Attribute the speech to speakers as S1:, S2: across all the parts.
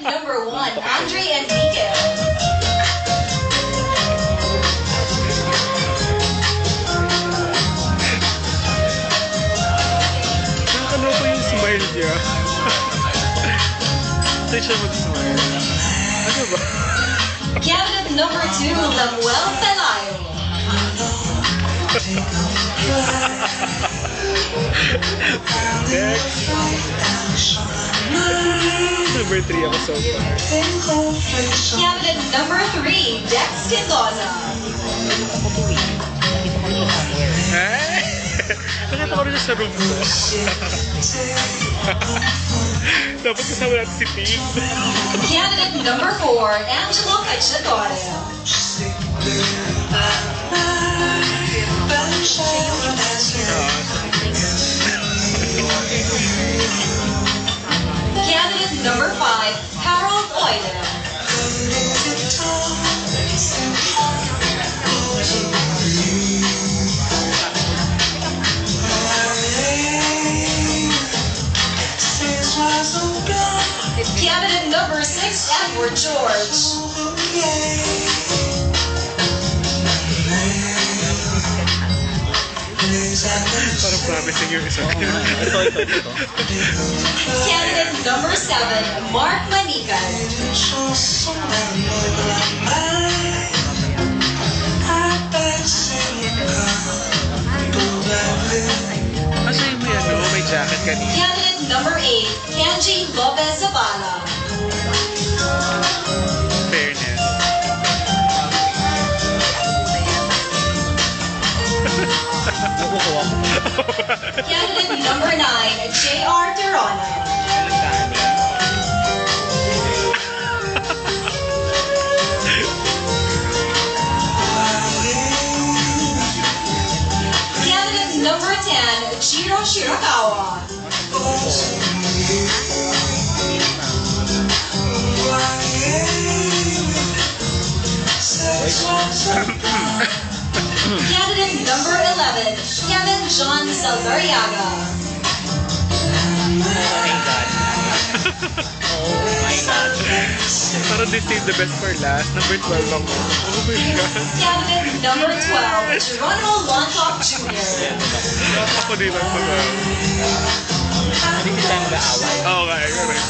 S1: number 1, Andre Enrique.
S2: Ano ko yung smile niya? Hindi siya mag-smile. Ano ba?
S1: Cabinet number 2, Lemuel Pelayo.
S2: Next. Number 3 ako so far.
S1: Cabinet number 3, Dex Quindosa.
S2: Eh? Nakita ko rin siya sa room ko. Dapat kasama natin si Pig.
S1: Cabinet number 4, Angelo Cacciatore. Cabinet number 5, Harold Oide. Cabinet number 6, Edward George.
S2: Parang promising yung isa.
S3: Ito.
S1: Cabinet number 7, Mark Manican.
S2: Asa yung may ano? May jacket kanina.
S1: Cabinet number 8, Angie Lopez Zavala.
S2: Fairness.
S3: Nakukuha ko.
S1: Cabinet number 9, J.R. Tirona. Cabinet number 10, Jiro Shirakawa. Cabinet number 11, Kevin John Saldarriaga.
S3: Oh my God. Oh my God.
S2: Parang they saved the best for last. Number 12 ako. Oh my God.
S1: Cabinet number 12, Geronimo Lontoc Jr.
S2: Ako din lang pag
S3: Hindi kita mag-aaway.
S2: Okay, correct.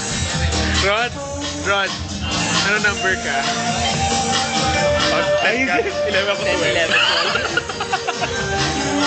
S2: Rod, ano number ka? Ay, 11 ako to eh.
S3: 11.